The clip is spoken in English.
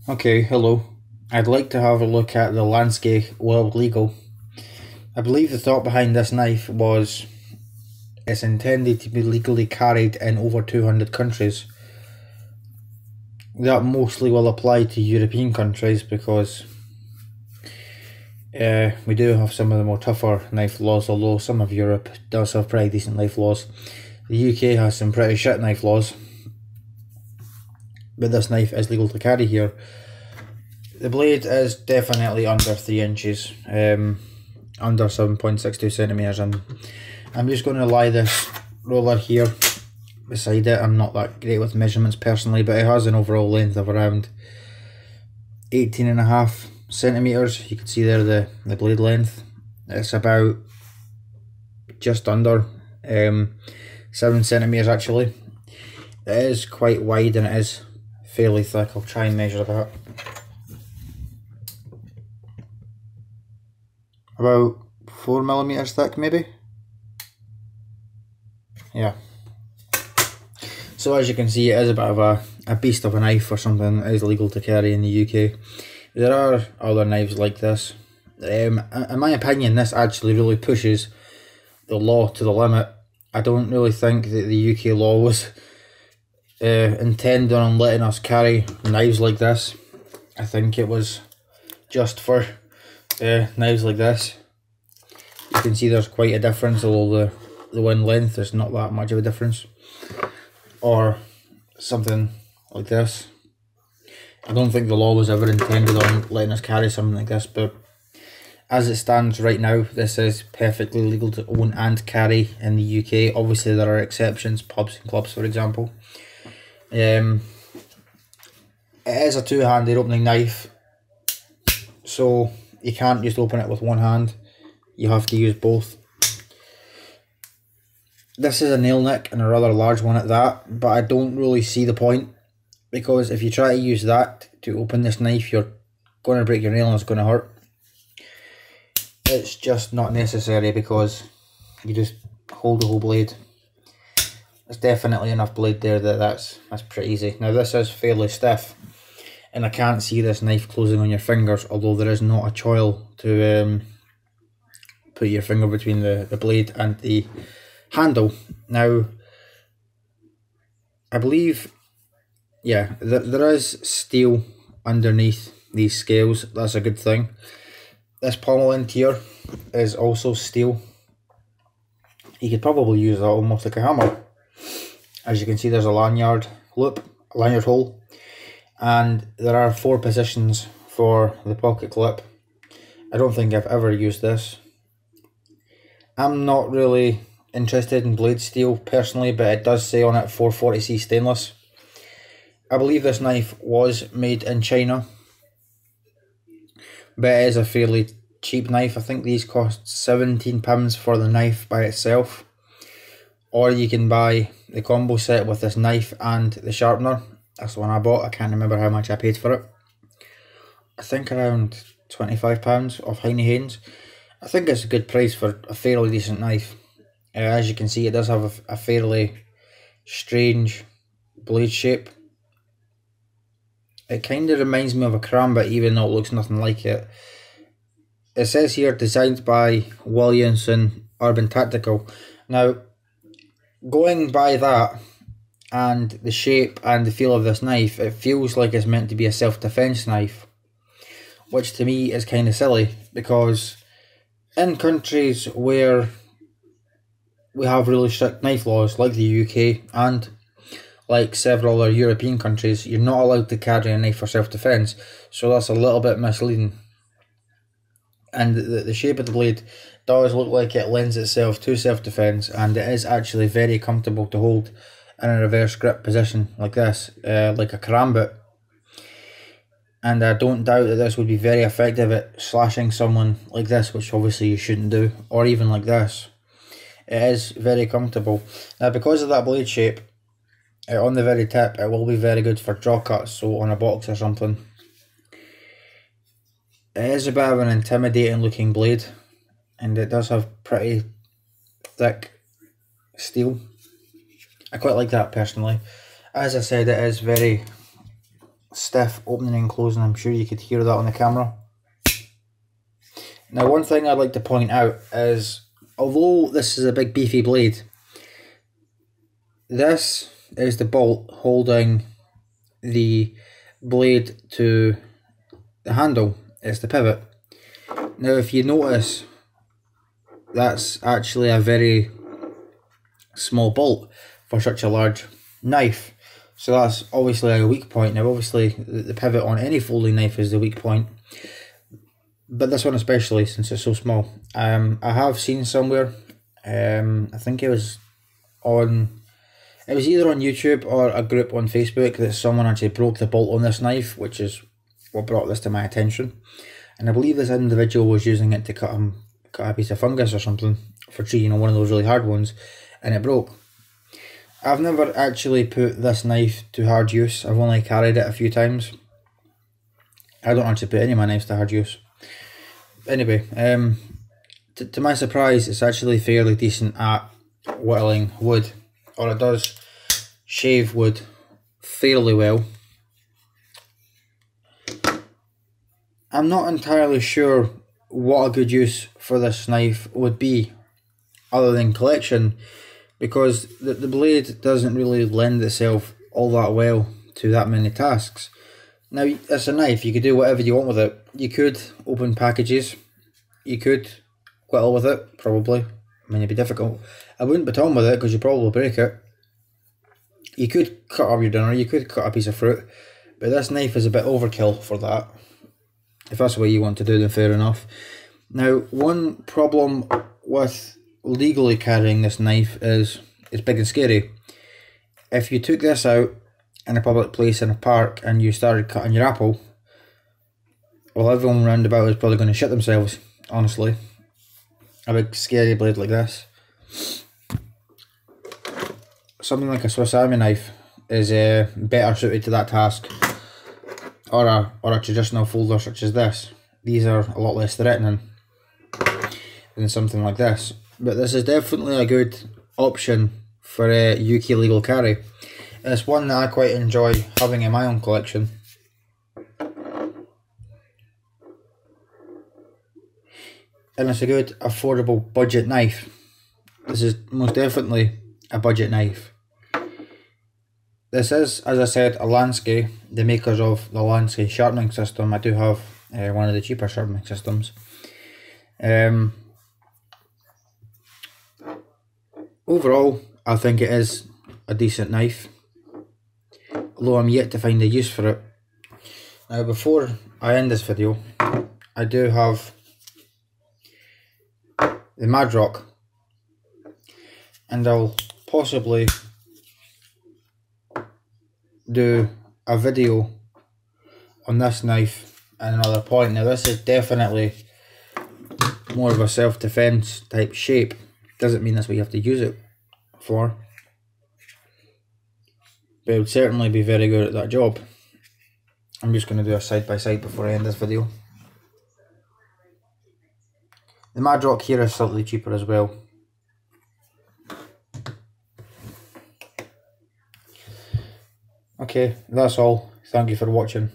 Okay, hello. I'd like to have a look at the Lansky World Legal. I believe the thought behind this knife was it's intended to be legally carried in over 200 countries. That mostly will apply to European countries because we do have some of the more tougher knife laws, although some of Europe does have pretty decent knife laws. The UK has some pretty shit knife laws, but this knife is legal to carry here. The blade is definitely under 3 inches, under 7.62 centimetres, and I'm just going to lie this roller here beside it. I'm not that great with measurements personally, but it has an overall length of around 18.5 centimetres. You can see there the blade length. It's about just under 7 centimetres actually. It is quite wide and it is fairly thick. I'll try and measure that. About 4mm thick maybe. Yeah. So as you can see, it is a bit of a beast of a knife or something that is legal to carry in the UK. There are other knives like this. In my opinion, this actually really pushes the law to the limit. I don't really think that the UK law was intended on letting us carry knives like this. I think it was just for knives like this. You can see there's quite a difference, although the wind length there's not that much of a difference. Or something like this. I don't think the law was ever intended on letting us carry something like this, but as it stands right now, this is perfectly legal to own and carry in the UK. Obviously there are exceptions, pubs and clubs for example. It is a two-handed opening knife, so you can't just open it with one hand, you have to use both. This is a nail nick and a rather large one at that, but I don't really see the point, because if you try to use that to open this knife, you're going to break your nail and it's going to hurt. It's just not necessary because you just hold the whole blade. There's definitely enough blade there that's pretty easy. Now this is fairly stiff and I can't see this knife closing on your fingers, although there is not a choil to put your finger between the blade and the handle. Now I believe, yeah, there is steel underneath these scales. That's a good thing. This pommel end here is also steel. You could probably use that almost like a hammer. As you can see, there's a lanyard loop, a lanyard hole, and there are 4 positions for the pocket clip. I don't think I've ever used this. I'm not really interested in blade steel personally, but it does say on it 440C stainless. I believe this knife was made in China, but it is a fairly cheap knife. I think these cost £17 for the knife by itself, or you can buy the combo set with this knife and the sharpener. That's the one I bought. I can't remember how much I paid for it. I think around £25 off Heine Haynes. I think it's a good price for a fairly decent knife. As you can see, it does have a fairly strange blade shape. It kind of reminds me of a karambit, even though it looks nothing like it. It says here, designed by Williamson Urban Tactical. Now, going by that, and the shape and the feel of this knife, it feels like it's meant to be a self-defense knife, which to me is kind of silly, because in countries where we have really strict knife laws, like the UK and like several other European countries, you're not allowed to carry a knife for self-defense, so that's a little bit misleading. And the shape of the blade does look like it lends itself to self-defense, and it is actually very comfortable to hold in a reverse grip position like this, like a karambit. And I don't doubt that this would be very effective at slashing someone like this, which obviously you shouldn't do, or even like this. It is very comfortable. Now, because of that blade shape, on the very tip, it will be very good for draw cuts, so on a box or something. It is a bit of an intimidating looking blade, and it does have pretty thick steel. I quite like that personally. As I said, it is very stiff opening and closing. I'm sure you could hear that on the camera. Now, one thing I'd like to point out is, although this is a big beefy blade, this is the bolt holding the blade to the handle. It's the pivot. Now, if you notice, that's actually a very small bolt for such a large knife. So that's obviously a weak point. Now, obviously, the pivot on any folding knife is the weak point, but this one especially, since it's so small. I have seen somewhere, I think it was either on YouTube or a group on Facebook, that someone actually broke the bolt on this knife, which is what brought this to my attention. And I believe this individual was using it to cut a piece of fungus or something for tree, you know, one of those really hard ones, and it broke. I've never actually put this knife to hard use. I've only carried it a few times. I don't actually put any of my knives to hard use. Anyway, to my surprise, it's actually fairly decent at whittling wood, or it does shave wood fairly well. I'm not entirely sure what a good use for this knife would be, other than collection, because the blade doesn't really lend itself all that well to that many tasks. Now, it's a knife, you could do whatever you want with it. You could open packages, you could whittle with it, probably. I mean, it'd be difficult. I wouldn't baton with it because you'd probably break it. You could cut up your dinner, you could cut a piece of fruit, but this knife is a bit overkill for that. If that's what you want to do, then fair enough. Now, one problem with legally carrying this knife is it's big and scary. If you took this out in a public place in a park and you started cutting your apple, well, everyone round about is probably going to shit themselves, honestly. A big scary blade like this. Something like a Swiss Army knife is better suited to that task, or a traditional folder such as this. These are a lot less threatening than something like this. But this is definitely a good option for a UK legal carry. It's one that I quite enjoy having in my own collection. And it's a good, affordable budget knife. This is most definitely a budget knife. This is, as I said, a Lansky, the makers of the Lansky sharpening system. I do have one of the cheaper sharpening systems. Overall, I think it is a decent knife, although I'm yet to find a use for it. Now, before I end this video, I do have the Madrock, and I'll possibly do a video on this knife at another point. Now, this is definitely more of a self-defense type shape. Doesn't mean that's what you have to use it for, but it would certainly be very good at that job. I'm just going to do a side by side before I end this video. The Madrock here is slightly cheaper as well. Okay, that's all. Thank you for watching.